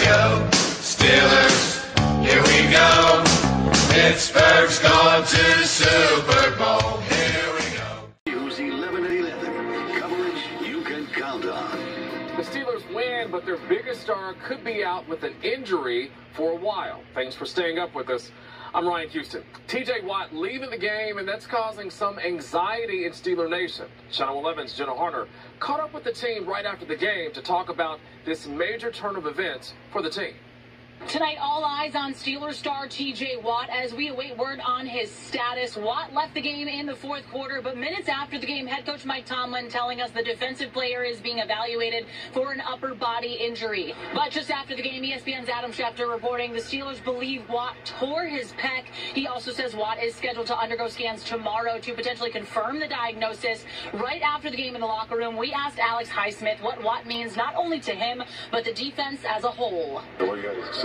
go. Steelers, here we go. Pittsburgh's going to the Super Bowl. Here we go. News 11 at 11. Coverage you can count on. The Steelers win, but their biggest star could be out with an injury for a while. Thanks for staying up with us. I'm Ryan Houston. TJ Watt leaving the game, and that's causing some anxiety in Steeler Nation. Channel 11's Jenna Harner caught up with the team right after the game to talk about this major turn of events for the team. Tonight, all eyes on Steelers star T.J. Watt as we await word on his status. Watt left the game in the fourth quarter, but minutes after the game, head coach Mike Tomlin telling us the defensive player is being evaluated for an upper body injury. But just after the game, ESPN's Adam Schefter reporting the Steelers believe Watt tore his pec. He also says Watt is scheduled to undergo scans tomorrow to potentially confirm the diagnosis. Right after the game in the locker room, we asked Alex Highsmith what Watt means not only to him, but the defense as a whole.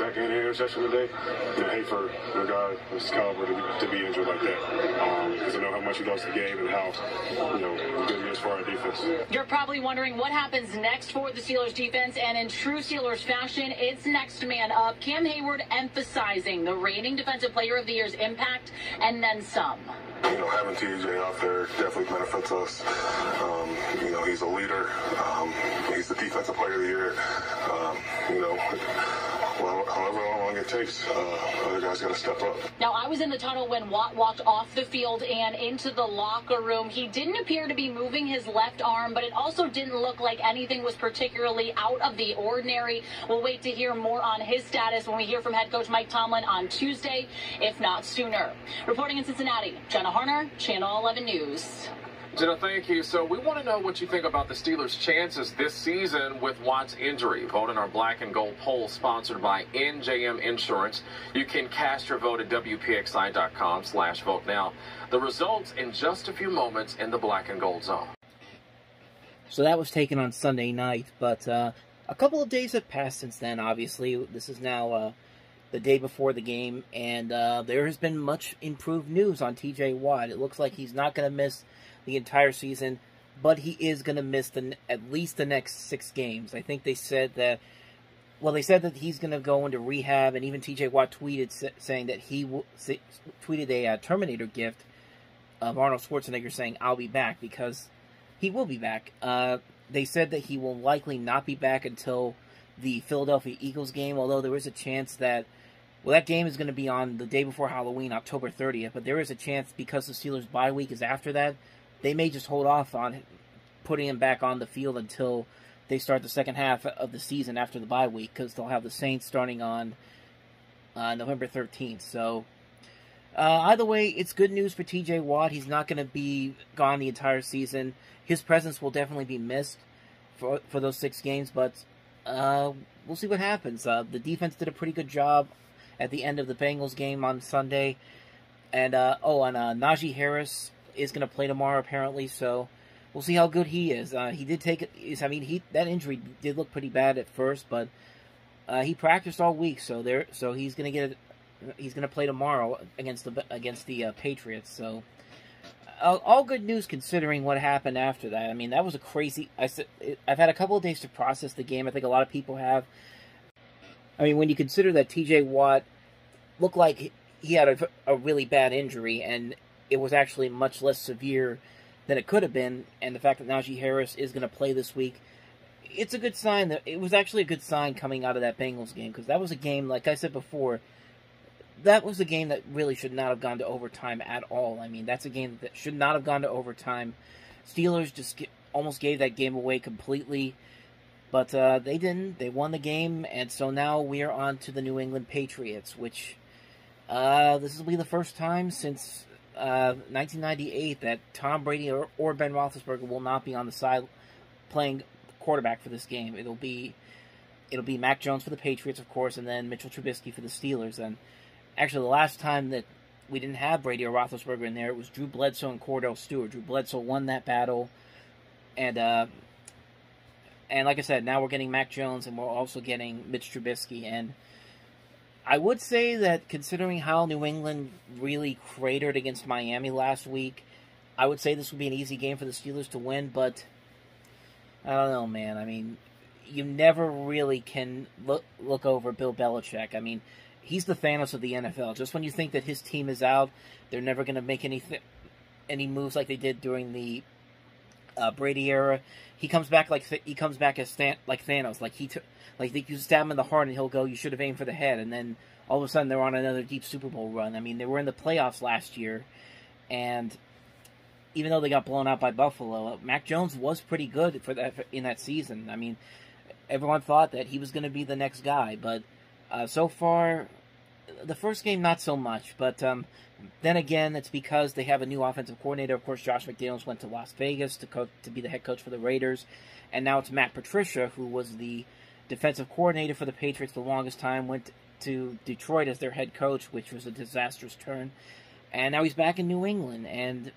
Second interception today. I hate for a guy of his caliber to be injured like that, because I know how much he loves the game and how good he is for our defense. You're probably wondering what happens next for the Steelers defense, and in true Steelers fashion, it's next man up. Cam Hayward emphasizing the reigning Defensive Player of the Year's impact and then some. Having TJ out there definitely benefits us. He's a leader. He's the Defensive Player of the Year. However long it takes, other guys got to step up. Now, I was in the tunnel when Watt walked off the field and into the locker room. He didn't appear to be moving his left arm, but it also didn't look like anything was particularly out of the ordinary. We'll wait to hear more on his status when we hear from head coach Mike Tomlin on Tuesday, if not sooner. Reporting in Cincinnati, Jenna Harner, Channel 11 News. Jenna, thank you. So we want to know what you think about the Steelers' chances this season with Watt's injury. Vote in our black and gold poll sponsored by NJM Insurance. You can cast your vote at WPXI.com/vote now. The results in just a few moments in the black and gold zone. So that was taken on Sunday night, but a couple of days have passed since then, obviously. This is now the day before the game, and there has been much improved news on T.J. Watt. It looks like he's not going to miss the entire season, but he is going to miss at least the next 6 games. I think they said that, they said that he's going to go into rehab, and even T.J. Watt tweeted saying that he tweeted a Terminator gift of Arnold Schwarzenegger saying, "I'll be back," because he will be back. They said that he will likely not be back until the Philadelphia Eagles game, although there is a chance that, that game is going to be on the day before Halloween, October 30th, but there is a chance because the Steelers' bye week is after that, they may just hold off on putting him back on the field until they start the second half of the season after the bye week, because they'll have the Saints starting on November 13th. So, either way, it's good news for T.J. Watt. He's not going to be gone the entire season. His presence will definitely be missed for those 6 games, but we'll see what happens. The defense did a pretty good job at the end of the Bengals game on Sunday. And, Najee Harris is going to play tomorrow, apparently, so we'll see how good he is. He did take it. That injury did look pretty bad at first, but he practiced all week, so he's going to play tomorrow against the Patriots. So all good news considering what happened after that. I mean, that was a crazy. I've had a couple of days to process the game. I think a lot of people have. I mean, when you consider that T.J. Watt looked like he had a really bad injury, and it was actually much less severe than it could have been, and the fact that Najee Harris is going to play this week, it's a good sign. It was actually a good sign coming out of that Bengals game, because that was a game, like I said before, that was a game that really should not have gone to overtime at all. I mean, that's a game that should not have gone to overtime. Steelers just almost gave that game away completely, but they didn't. They won the game, and so now we are on to the New England Patriots, which this will be the first time since 1998 that Tom Brady or Ben Roethlisberger will not be on the side playing quarterback for this game. It'll be Mac Jones for the Patriots, of course, and then Mitchell Trubisky for the Steelers. And actually, the last time that we didn't have Brady or Roethlisberger in there, it was Drew Bledsoe and Cordell Stewart. Drew Bledsoe won that battle, and like I said, now we're getting Mac Jones, and we're also getting Mitch Trubisky. And I would say that considering how New England really cratered against Miami last week, I would say this would be an easy game for the Steelers to win, but I don't know, man. I mean, you never really can look over Bill Belichick. I mean, he's the Thanos of the NFL. Just when you think that his team is out, they're never going to make any moves like they did during the Brady era. He comes back like Thanos. Like you stab him in the heart and he'll go, "You should have aimed for the head." And then all of a sudden they're on another deep Super Bowl run. I mean, they were in the playoffs last year, and even though they got blown out by Buffalo, Mac Jones was pretty good in that season. I mean, everyone thought that he was going to be the next guy, but so far, the first game not so much. But then again, it's because they have a new offensive coordinator. Of course, Josh McDaniels went to Las Vegas to be the head coach for the Raiders, and now it's Matt Patricia, who was the defensive coordinator for the Patriots the longest time, went to Detroit as their head coach, which was a disastrous turn, and now he's back in New England, and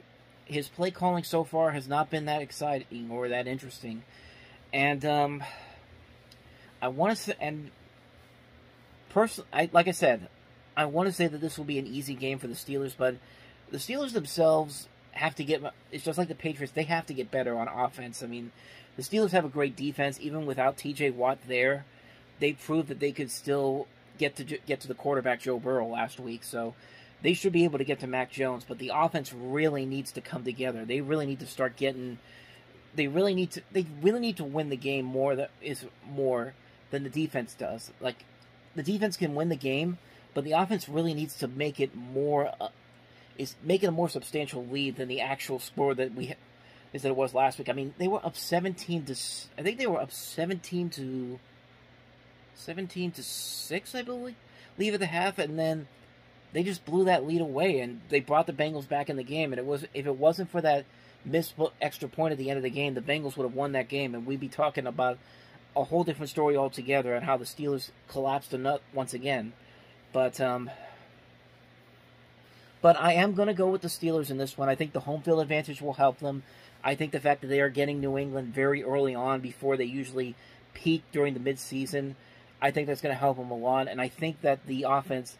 his play calling so far has not been that exciting or that interesting. And I want to say, and personally, like I said, I want to say that this will be an easy game for the Steelers, but the Steelers themselves have to get, it's just like the Patriots, they have to get better on offense. I mean, the Steelers have a great defense, even without TJ Watt there. They proved that they could still get to the quarterback, Joe Burrow, last week, so they should be able to get to Mac Jones, but the offense really needs to come together. They really need to start getting. They really need to win the game more than the defense does. Like, the defense can win the game, but the offense really needs to make it more. Make it a more substantial lead than the actual score that it was last week. I mean, they were up 17 to. I think they were up 17 to 6, I believe, leave at the half, and then they just blew that lead away, and they brought the Bengals back in the game. And if it wasn't for that missed extra point at the end of the game, the Bengals would have won that game, and we'd be talking about a whole different story altogether and how the Steelers collapsed once again. But I am going to go with the Steelers in this one. I think the home field advantage will help them. I think the fact that they are getting New England very early on before they usually peak during the midseason, I think that's going to help them a lot. And I think that the offense,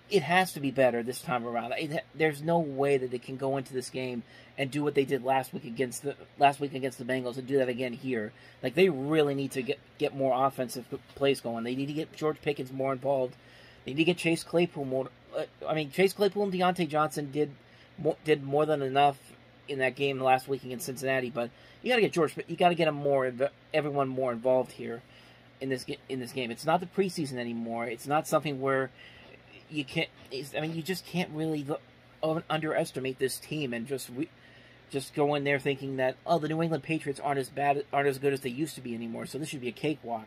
it has to be better this time around. There's no way that they can go into this game and do what they did last week against the Bengals and do that again here. Like, they really need to get more offensive plays going. They need to get George Pickens more involved. They need to get Chase Claypool more. Chase Claypool and Deontay Johnson did more than enough in that game last week against Cincinnati. But you got to get you got to get everyone more involved here in this game. It's not the preseason anymore. It's not something where you can't. You just can't really underestimate this team and just go in there thinking that, oh, the New England Patriots aren't as good as they used to be anymore, so this should be a cakewalk.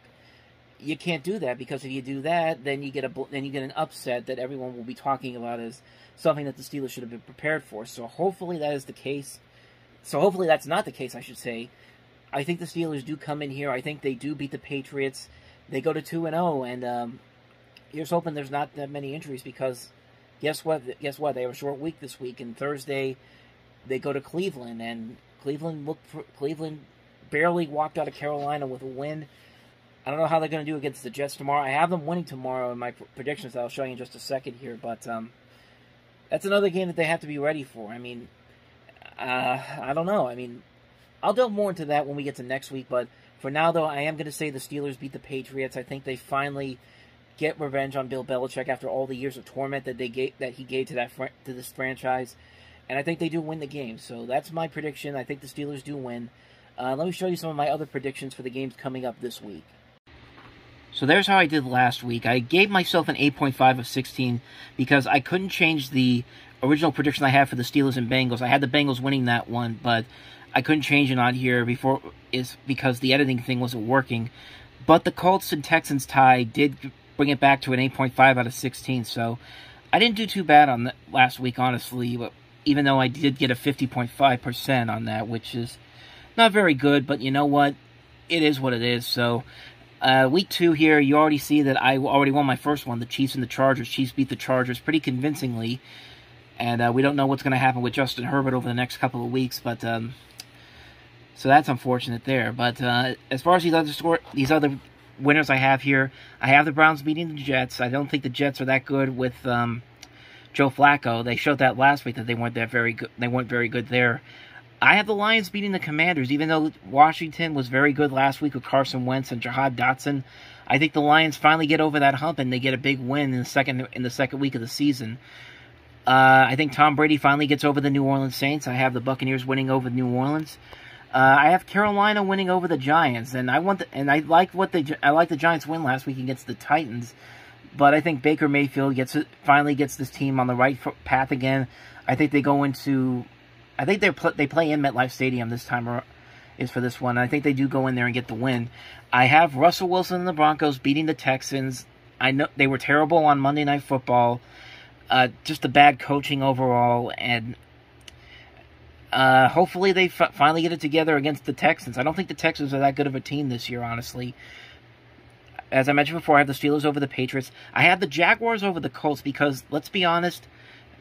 You can't do that, because if you do that, then you get an upset that everyone will be talking about as something that the Steelers should have been prepared for. So hopefully that is the case. So hopefully that's not the case, I should say. I think the Steelers do come in here. I think they do beat the Patriots. They go to 2-0, and here's hoping there's not that many injuries, because guess what? They have a short week this week, and Thursday they go to Cleveland, and Cleveland barely walked out of Carolina with a win. I don't know how they're going to do against the Jets tomorrow. I have them winning tomorrow in my predictions that I'll show you in just a second here, but that's another game that they have to be ready for. I mean, I don't know. I mean, I'll delve more into that when we get to next week, but for now, though, I am going to say the Steelers beat the Patriots. I think they finally get revenge on Bill Belichick after all the years of torment that he gave to this franchise, and I think they do win the game. So that's my prediction. I think the Steelers do win. Let me show you some of my other predictions for the games coming up this week. So there's how I did last week. I gave myself an 8.5 of 16 because I couldn't change the original prediction I had for the Steelers and Bengals. I had the Bengals winning that one, but I couldn't change it on here because the editing thing wasn't working. But the Colts and Texans tie did bring it back to an 8.5 out of 16, so I didn't do too bad on that last week, honestly, but even though I did get a 50.5% on that, which is not very good, but you know what? It is what it is, so week 2 here, you already see that I already won my first one, the Chiefs and the Chargers. Chiefs beat the Chargers pretty convincingly, and we don't know what's going to happen with Justin Herbert over the next couple of weeks, but so that's unfortunate there. But as far as these other winners I have here, I have the Browns beating the Jets. I don't think the Jets are that good with Joe Flacco. They showed that last week that they weren't very good there. I have the Lions beating the Commanders, even though Washington was very good last week with Carson Wentz and Jahan Dotson. I think the Lions finally get over that hump and they get a big win in the second week of the season. I think Tom Brady finally gets over the New Orleans Saints. I have the Buccaneers winning over New Orleans. I have Carolina winning over the Giants, and I like the Giants win last week against the Titans. But I think Baker Mayfield finally gets this team on the right path again. I think they go into, I think they play in MetLife Stadium this time is for this one. I think they do go in there and get the win. I have Russell Wilson and the Broncos beating the Texans. I know they were terrible on Monday Night Football. Just the bad coaching overall, and hopefully they finally get it together against the Texans. I don't think the Texans are that good of a team this year, honestly. As I mentioned before, I have the Steelers over the Patriots. I have the Jaguars over the Colts because, let's be honest,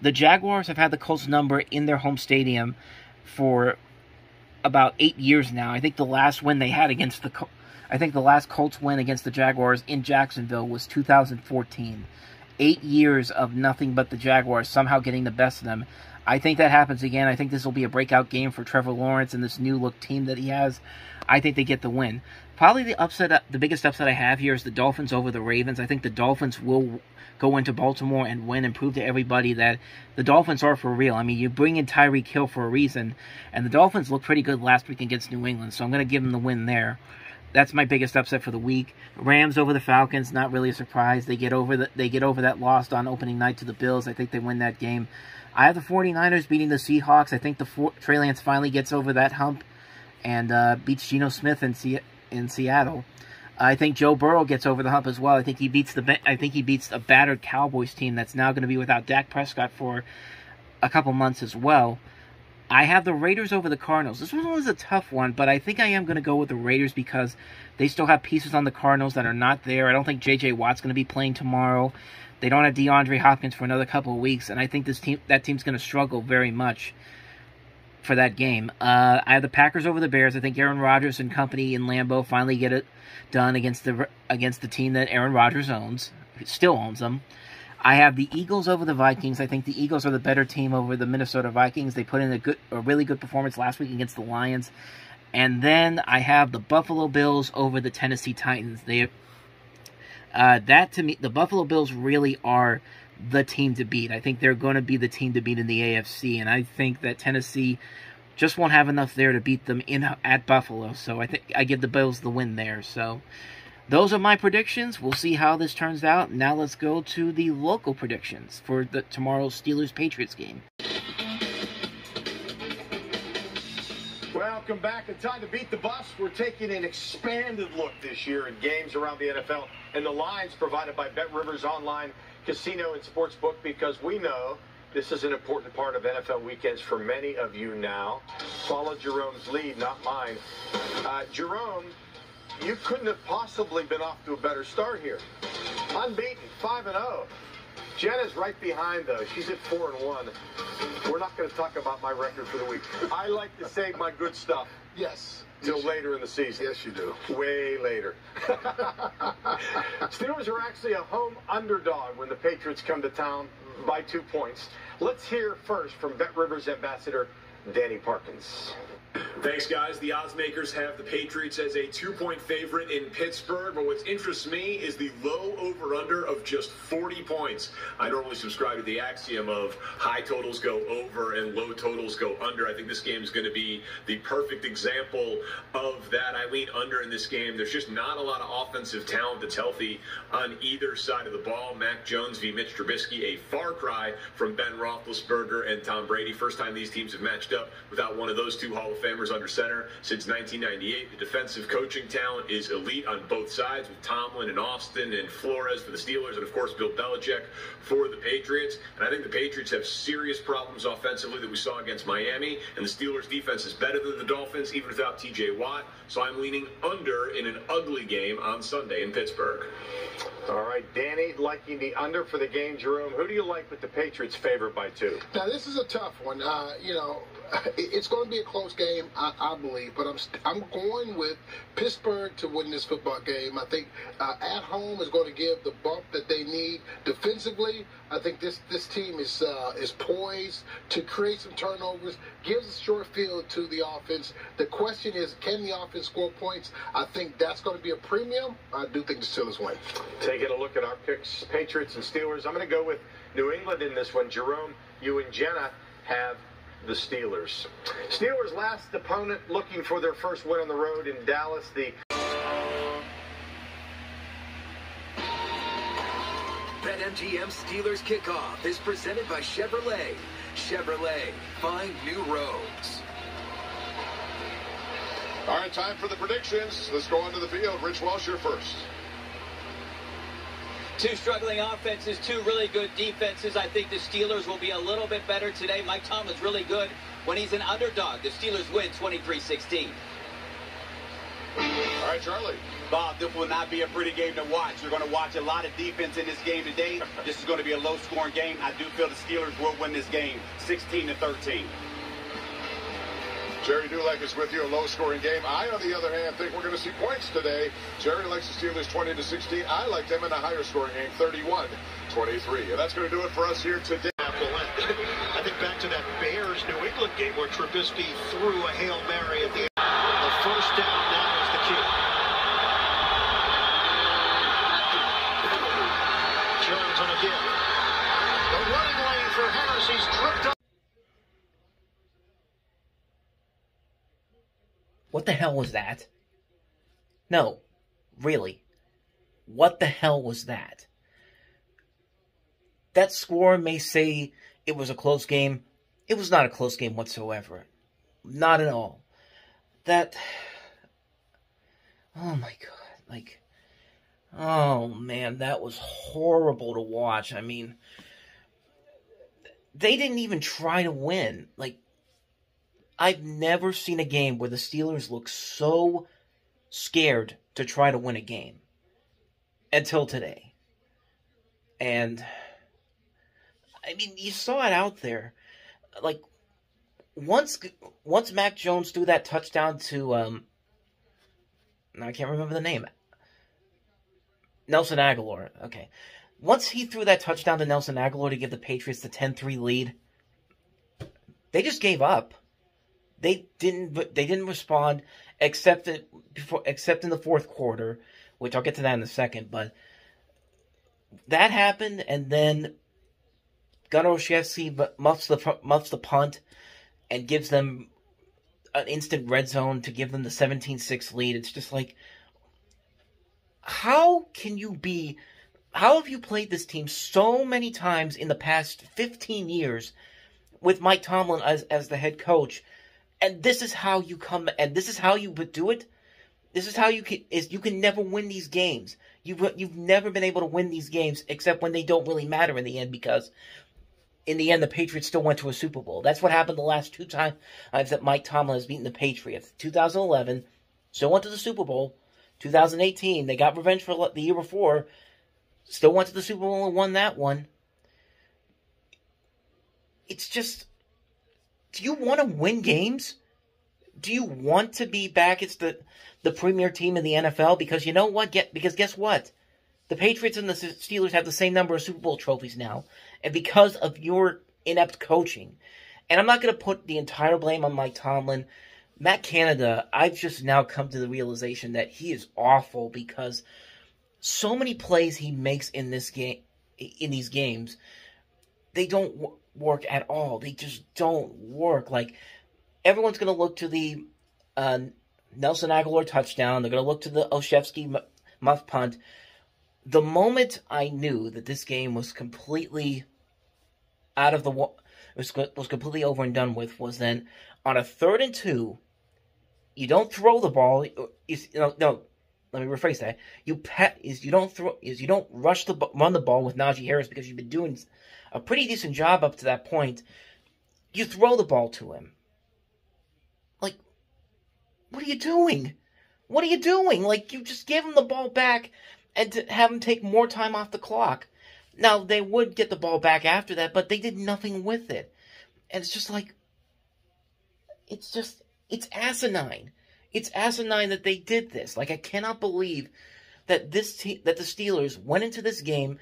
the Jaguars have had the Colts number in their home stadium for about 8 years now. I think the last win they had against the last Colts win against the Jaguars in Jacksonville was 2014. 8 years of nothing but the Jaguars somehow getting the best of them. I think that happens again. I think this will be a breakout game for Trevor Lawrence and this new look team that he has. I think they get the win. Probably the biggest upset I have here is the Dolphins over the Ravens. I think the Dolphins will go into Baltimore and win and prove to everybody that the Dolphins are for real. I mean, you bring in Tyreek Hill for a reason, and the Dolphins looked pretty good last week against New England, so I'm going to give them the win there. That's my biggest upset for the week. Rams over the Falcons, not really a surprise. They get over that loss on opening night to the Bills. I think they win that game. I have the 49ers beating the Seahawks. I think Trey Lance finally gets over that hump and beats Geno Smith in Seattle. I think Joe Burrow gets over the hump as well. I think he beats a battered Cowboys team that's now going to be without Dak Prescott for a couple months as well. I have the Raiders over the Cardinals. This one was a tough one, but I think I am going to go with the Raiders because they still have pieces on the Cardinals that are not there. I don't think J.J. Watt's going to be playing tomorrow. They don't have DeAndre Hopkins for another couple of weeks, and I think that team's going to struggle very much for that game. I have the Packers over the Bears. I think Aaron Rodgers and company in Lambeau finally get it done against the team that Aaron Rodgers still owns them. I have the Eagles over the Vikings. I think the Eagles are the better team over the Minnesota Vikings. They put in a really good performance last week against the Lions. And then I have the Buffalo Bills over the Tennessee Titans. That to me, the Buffalo Bills really are the team to beat. I think they're going to be the team to beat in the AFC, and I think that Tennessee just won't have enough there to beat them at Buffalo. So I think I give the Bills the win there. So those are my predictions. We'll see how this turns out. Now let's go to the local predictions for tomorrow's Steelers-Patriots game. Welcome back. And time to beat the bus. We're taking an expanded look this year at games around the NFL and the lines provided by BetRivers Online Casino and Sportsbook, because we know this is an important part of NFL weekends for many of you now. Follow Jerome's lead, not mine. Jerome, you couldn't have possibly been off to a better start here. Unbeaten, 5-0. Jenna's right behind, though. She's at 4-1. We're not going to talk about my record for the week. I like to save my good stuff. Yes. Till later in the season. Yes, you do. Way later. Steelers are actually a home underdog when the Patriots come to town by 2 points. Let's hear first from BetRivers ambassador Danny Parkins. Thanks, guys. The odds makers have the Patriots as a 2-point favorite in Pittsburgh, but what interests me is the low over-under of just 40 points. I normally subscribe to the axiom of high totals go over and low totals go under. I think this game is going to be the perfect example of that. I lean under in this game. There's just not a lot of offensive talent that's healthy on either side of the ball. Mac Jones v. Mitch Trubisky, a far cry from Ben Roethlisberger and Tom Brady. First time these teams have matched up without one of those two Hall of Famers under center since 1998. The defensive coaching talent is elite on both sides, with Tomlin and Austin and Flores for the Steelers, and of course Bill Belichick for the Patriots. And I think the Patriots have serious problems offensively that we saw against Miami, and the Steelers defense is better than the Dolphins even without TJ Watt. So I'm leaning under in an ugly game on Sunday in Pittsburgh. All right, Danny liking the under for the game. Jerome, who do you like with the Patriots favored by 2? Now, this is a tough one. It's going to be a close game. I believe. But I'm going with Pittsburgh to win this football game. I think at home is going to give the bump that they need defensively. I think this team is poised to create some turnovers, gives a short field to the offense. The question is, can the offense score points? I think that's going to be a premium. I do think the Steelers win. Taking a look at our picks, Patriots and Steelers. I'm going to go with New England in this one. Jerome, you and Jenna have the Steelers. Steelers' last opponent looking for their first win on the road in Dallas. The BetMGM Steelers Kickoff is presented by Chevrolet. Chevrolet, find new roads. All right, time for the predictions. Let's go onto the field. Rich Walsh, you're first. Two struggling offenses, two really good defenses. I think the Steelers will be a little bit better today. Mike Tomlin's really good when he's an underdog. The Steelers win 23-16. All right, Charlie. Bob, this will not be a pretty game to watch. You're going to watch a lot of defense in this game today. This is going to be a low-scoring game. I do feel the Steelers will win this game 16-13. Jerry Dulac is with you, a low-scoring game. I, on the other hand, think we're going to see points today. Jerry likes the Steelers 20-16. I like them in a higher-scoring game, 31-23. And that's going to do it for us here today. I think back to that Bears-New England game where Trubisky threw a Hail Mary at the first down now is the key. Jones on a give. The running lane for Harris. He's tripped up. What the hell was that? No, really. What the hell was that? That score may say it was a close game. It was not a close game whatsoever. Not at all. That... Oh my god. Like... Oh man, that was horrible to watch. I mean... They didn't even try to win. Like... I've never seen a game where the Steelers look so scared to try to win a game. Until today. And, I mean, you saw it out there. Like, once Mac Jones threw that touchdown to, I can't remember the name. Nelson Aguilar. Okay. Once he threw that touchdown to Nelson Aguilar to give the Patriots the 10-3 lead, they just gave up. They didn't respond except in the fourth quarter, which I'll get to that in a second. But that happened, and then Gunnar Olszewski muffs the punt and gives them an instant red zone to give them the 17-6 lead. It's just like, how have you played this team so many times in the past 15 years with Mike Tomlin as the head coach? And this is how you come, and this is how you would do it. This is how you can never win these games. You've never been able to win these games except when they don't really matter in the end, because in the end the Patriots still went to a Super Bowl. That's what happened the last two times that Mike Tomlin has beaten the Patriots. 2011, still went to the Super Bowl. 2018, they got revenge for the year before, still went to the Super Bowl and won that one. It's just... Do you want to win games? Do you want to be back as the premier team in the NFL? Because you know what? Because guess what? The Patriots and the Steelers have the same number of Super Bowl trophies now. And because of your inept coaching. And I'm not going to put the entire blame on Mike Tomlin. Matt Canada, I've just now come to the realization that he is awful because so many plays he makes in these games, they don't work at all. They just don't work. Like, everyone's going to look to the Nelson Aguilar touchdown. They're going to look to the Olszewski muff punt. The moment I knew that this game was completely out of the was completely over and done with was then on a 3rd and 2, you don't throw the ball. No, let me rephrase that. You don't run the ball with Najee Harris because you've been doing a pretty decent job up to that point. You throw the ball to him. Like, what are you doing? What are you doing? Like, you just give him the ball back and to have him take more time off the clock. Now, they would get the ball back after that, but they did nothing with it. And it's just like, It's asinine. It's asinine that they did this. Like, I cannot believe that the Steelers went into this game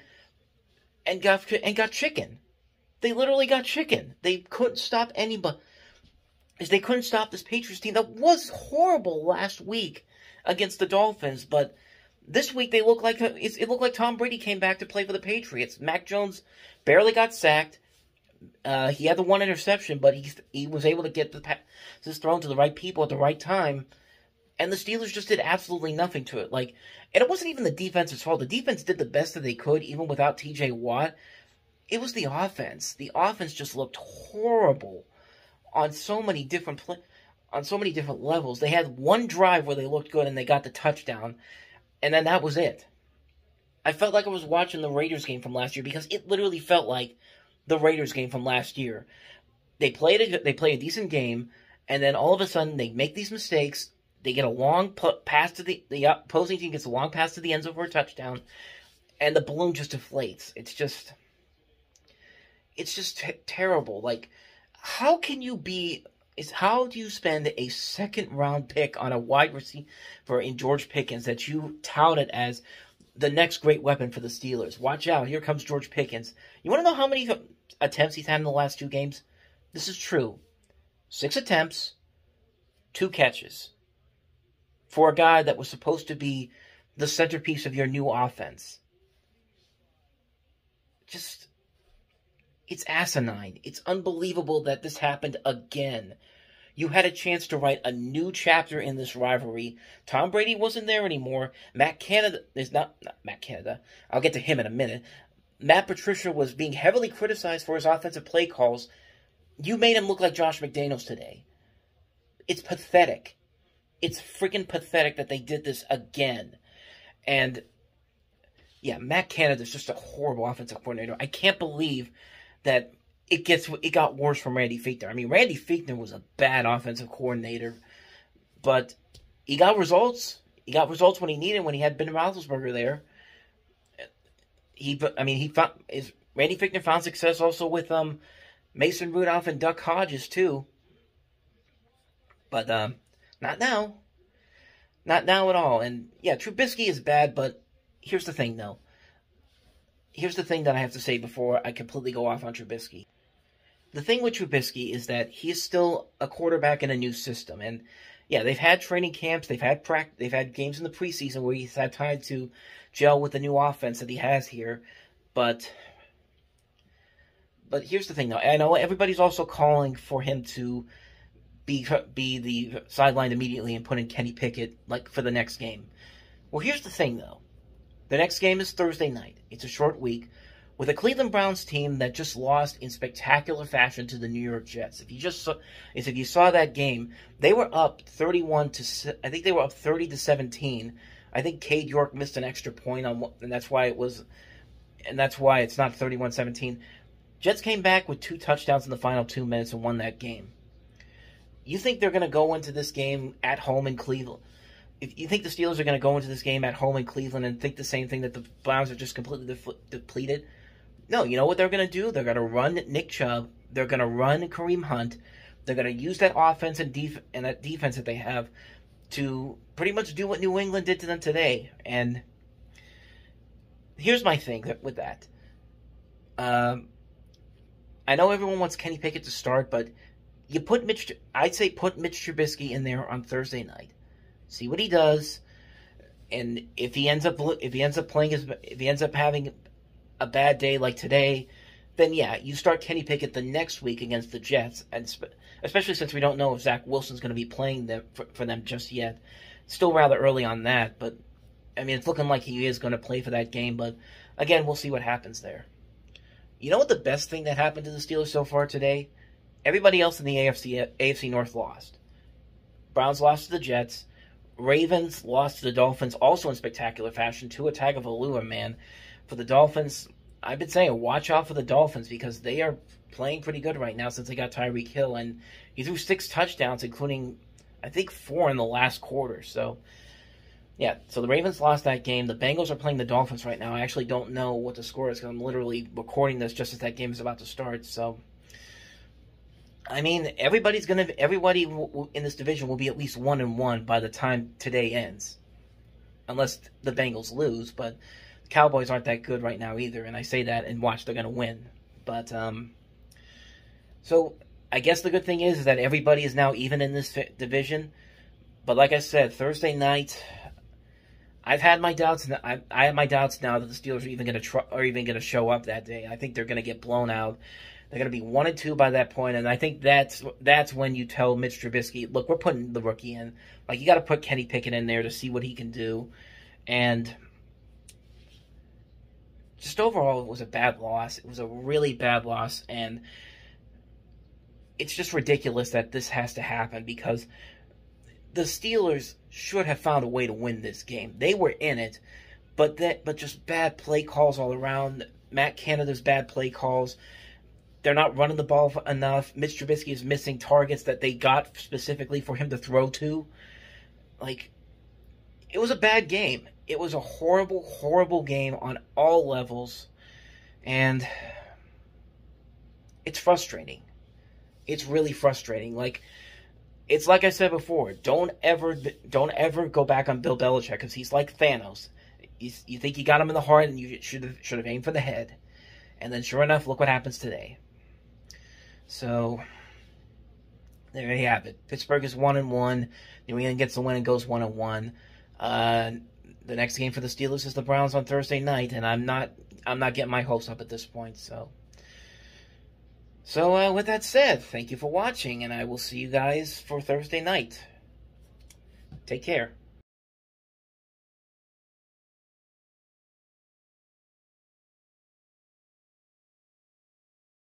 and got chicken. They literally got chicken. They couldn't stop anybody. They couldn't stop this Patriots team that was horrible last week against the Dolphins, but this week it looked like Tom Brady came back to play for the Patriots. Mac Jones barely got sacked. He had the one interception, but he was able to get the passes thrown to the right people at the right time. And the Steelers just did absolutely nothing to it. And it wasn't even the defense's fault. The defense did the best that they could, even without T.J. Watt. It was the offense. The offense just looked horrible on so many different levels. They had one drive where they looked good and they got the touchdown, and then that was it. I felt like I was watching the Raiders game from last year because it literally felt like the Raiders game from last year. They play a decent game, and then all of a sudden they make these mistakes. They get a long pass to the opposing team gets a long pass to the end zone for a touchdown, and the balloon just deflates. It's just terrible. How do you spend a second-round pick on a wide receiver in George Pickens that you touted as the next great weapon for the Steelers? Watch out, here comes George Pickens. You want to know how many attempts he's had in the last 2 games? This is true. 6 attempts, 2 catches. For a guy that was supposed to be the centerpiece of your new offense. It's asinine. It's unbelievable that this happened again. You had a chance to write a new chapter in this rivalry. Tom Brady wasn't there anymore. Matt Canada is not Matt Canada. I'll get to him in a minute. Matt Patricia was being heavily criticized for his offensive play calls. You made him look like Josh McDaniels today. It's pathetic. It's freaking pathetic that they did this again. And, yeah, Matt Canada's just a horrible offensive coordinator. I can't believe that it got worse from Randy Fichtner. I mean, Randy Fichtner was a bad offensive coordinator, but he got results. He got results when he needed, when he had Ben Roethlisberger there. Randy Fichtner found success also with Mason Rudolph and Duck Hodges too. But not now. Not now at all. And yeah, Trubisky is bad, but here's the thing though. Here's the thing that I have to say before I completely go off on Trubisky. The thing with Trubisky is that he is still a quarterback in a new system. And yeah, they've had training camps, they've had games in the preseason where he's had time to gel with the new offense that he has here. But here's the thing though. I know everybody's also calling for him to be the sideline immediately and put in Kenny Pickett for the next game. Well, here's the thing though. The next game is Thursday night. It's a short week with a Cleveland Browns team that just lost in spectacular fashion to the New York Jets. If you saw that game, they were up 30-17. I think Cade York missed an extra point and that's why it's not 31-17. Jets came back with 2 touchdowns in the final 2 minutes and won that game. You think they're going to go into this game at home in Cleveland? If you think the Steelers are going to go into this game at home in Cleveland and think the same thing, that the Browns are just completely depleted? No, you know what they're going to do? They're going to run Nick Chubb. They're going to run Kareem Hunt. They're going to use that offense and that defense that they have to pretty much do what New England did to them today. And here's my thing with that. I know everyone wants Kenny Pickett to start, but I'd say put Mitch Trubisky in there on Thursday night. See what he does, and if he ends up having a bad day like today, then yeah, you start Kenny Pickett the next week against the Jets, and especially since we don't know if Zach Wilson's going to be playing for them just yet. Still rather early on that, but I mean it's looking like he is going to play for that game. But again, we'll see what happens there. You know what the best thing that happened to the Steelers so far today? Everybody else in the AFC North lost. Browns lost to the Jets. Ravens lost to the Dolphins, also in spectacular fashion. Tua Tagovailoa, man. For the Dolphins, I've been saying watch out for the Dolphins because they are playing pretty good right now since they got Tyreek Hill. And he threw 6 touchdowns, including, I think, 4 in the last quarter. So, yeah, so the Ravens lost that game. The Bengals are playing the Dolphins right now. I actually don't know what the score is because I'm literally recording this just as that game is about to start. So, I mean, everybody in this division will be at least 1-1 by the time today ends. Unless the Bengals lose, but the Cowboys aren't that good right now either, and I say that and watch, they're going to win. But, so, I guess the good thing is that everybody is now even in this division. But like I said, Thursday night, I've had my doubts. I have my doubts now that the Steelers are even going to show up that day. I think they're going to get blown out. They're going to be 1-2 by that point, and I think that's when you tell Mitch Trubisky, look, we're putting the rookie in. Like, you got to put Kenny Pickett in there to see what he can do. And just overall, it was a bad loss. It was a really bad loss, and it's just ridiculous that this has to happen because the Steelers should have found a way to win this game. They were in it, but just bad play calls all around. Matt Canada's bad play calls. They're not running the ball enough. Mitch Trubisky is missing targets that they got specifically for him to throw to. Like, it was a bad game. It was a horrible, horrible game on all levels. And it's frustrating. It's really frustrating. Like, it's like I said before, don't ever go back on Bill Belichick because he's like Thanos. You think you got him in the heart and you should have aimed for the head. And then sure enough, look what happens today. So, there you have it. Pittsburgh is 1-1. New England gets the win and goes 1-1. The next game for the Steelers is the Browns on Thursday night, and I'm not getting my hopes up at this point. So with that said, thank you for watching, and I will see you guys for Thursday night. Take care.